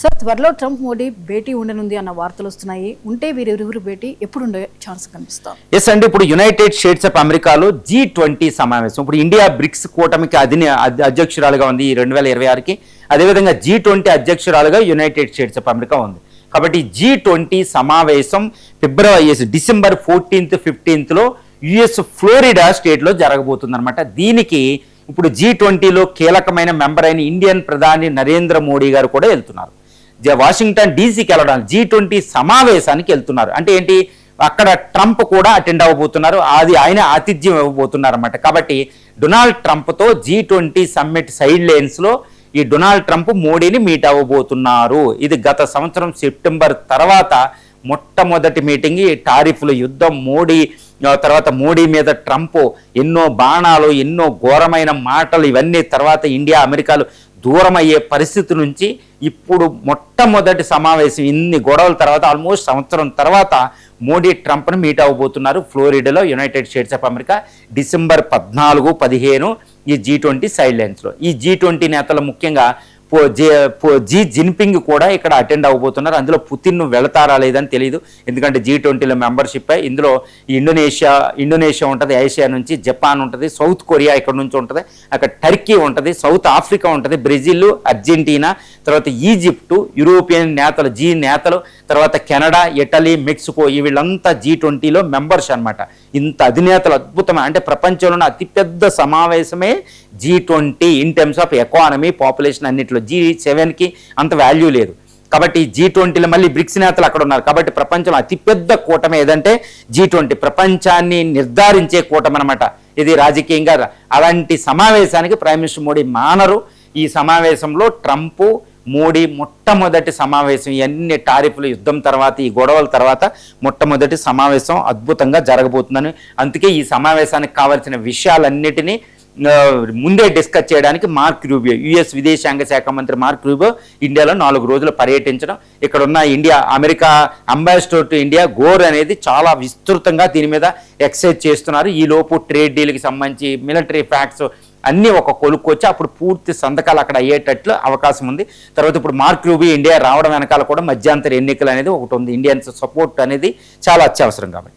Sir త్వరలో Trump Modi భేటీ ఉండనుంది అన్న వార్తలు వస్తున్నాయి. ఉంటే వీరిరువురు భేటీ ఎప్పుడు ఉండే ఛాన్స్ కనిపిస్తాం? ఎస్ అండి, ఇప్పుడు యునైటెడ్ స్టేట్స్ ఆఫ్ అమెరికాలో G20 సమావేశం. ఇప్పుడు ఇండియా బ్రిక్స్ కూటమికి అధ్యక్షురాలుగా ఉంది ఈ 2026కి. అదేవిధంగా G20 అధ్యక్షురాలుగా యునైటెడ్ స్టేట్స్ ఆఫ్ అమెరికా ఉంది. కాబట్టి G20 సమావేశం December 14th 15th US Florida స్టేట్లో జరగబోతుంది అనమాట. దీనికి ఇప్పుడు G20లో కీలకమైన మెంబర్ అయిన ఇండియన్ ప్రధాని నరేంద్ర మోడీ గారు కూడా వెళ్తున్నారు. వాషింగ్టన్ డీసీకి వెళ్ళడానికి G20 సమావేశానికి వెళ్తున్నారు. అంటే ఏంటి, అక్కడ ట్రంప్ కూడా అటెండ్ అవ్వబోతున్నారు, అది ఆయన ఆతిథ్యం ఇవ్వబోతున్నారు అన్నమాట. కాబట్టి డొనాల్డ్ ట్రంప్తో G20 సమ్మిట్ సైడ్ లైన్స్లో ఈ డొనాల్డ్ ట్రంప్ మోడీని మీట్ అవ్వబోతున్నారు. ఇది గత సంవత్సరం సెప్టెంబర్ తర్వాత మొట్టమొదటి మీటింగ్. ఈ టారిఫ్ల యుద్ధం, తర్వాత మోడీ మీద ట్రంప్ ఎన్నో బాణాలు, ఎన్నో ఘోరమైన మాటలు, ఇవన్నీ తర్వాత ఇండియా అమెరికాలు దూరం అయ్యే పరిస్థితి నుంచి ఇప్పుడు మొట్టమొదటి సమావేశం ఇన్ని గొడవల తర్వాత ఆల్మోస్ట్ సంవత్సరం తర్వాత మోడీ ట్రంప్ను మీట్ అవ్వబోతున్నారు ఫ్లోరిడాలో United States of America December 14, 15 ఈ G20 సైడ్ లైన్స్లో. ఈ G20 నేతలు ముఖ్యంగా జీ జిన్పింగ్ కూడా ఇక్కడ అటెండ్ అవ్వబోతున్నారు. అందులో పుతిన్ వెళతారా లేదని తెలియదు, ఎందుకంటే G20లో మెంబర్షిప్. ఇందులో ఇండోనేషియా ఉంటుంది, ఏషియా నుంచి జపాన్ ఉంటుంది, సౌత్ కొరియా ఇక్కడ నుంచి ఉంటుంది, అక్కడ టర్కీ ఉంటుంది, సౌత్ ఆఫ్రికా ఉంటుంది, బ్రెజిల్, అర్జెంటీనా, తర్వాత ఈజిప్టు, యూరోపియన్ నేతలు నేతలు, తర్వాత కెనడా, ఇటలీ, మెక్సికో, వీళ్ళంతా G20లో మెంబర్స్ అనమాట. ఇంత అధినేతలు అద్భుతమైన, అంటే ప్రపంచంలోనే అతిపెద్ద సమావేశమే G20 in terms of economy, population అన్నింటిలో. G7కి అంత వాల్యూ లేదు. కాబట్టి G20లో మళ్ళీ బ్రిక్స్ నేతలు అక్కడ ఉన్నారు. కాబట్టి ప్రపంచంలో అతిపెద్ద కూటమి ఏదంటే G20, ప్రపంచాన్ని నిర్ధారించే కూటమి అనమాట. ఇది రాజకీయంగా అలాంటి సమావేశానికి ప్రైమ్ మినిస్టర్ మోడీ మానరు. ఈ సమావేశంలో ట్రంప్, మోడీ మొట్టమొదటి సమావేశం. ఇవన్నీ టారిఫ్ల యుద్ధం తర్వాత, ఈ గొడవల తర్వాత మొట్టమొదటి సమావేశం అద్భుతంగా జరగబోతుందని, అందుకే ఈ సమావేశానికి కావాల్సిన విషయాలన్నిటినీ ముందే డిస్కస్ చేయడానికి మార్క్ రూబియో, యుఎస్ విదేశాంగ శాఖ మంత్రి మార్క్ రూబియో ఇండియాలో 4 రోజులు పర్యటించడం, ఇక్కడ ఉన్న America ambassador to India Gor అనేది చాలా విస్తృతంగా దీని మీద ఎక్సైజ్ చేస్తున్నారు. ఈ లోపు ట్రేడ్ డీల్కి సంబంధించి మిలిటరీ ఫ్యాక్ట్స్ అన్నీ ఒక కొలుక్కొచ్చి అప్పుడు పూర్తి సంతకాలు అక్కడ అయ్యేటట్లు అవకాశం ఉంది. తర్వాత ఇప్పుడు మార్క్ రూబియో ఇండియా రావడం వెనకాల కూడా మధ్యంతర ఎన్నికలు అనేది ఒకటి ఉంది. ఇండియన్స్ సపోర్ట్ అనేది చాలా అత్యవసరం కాబట్టి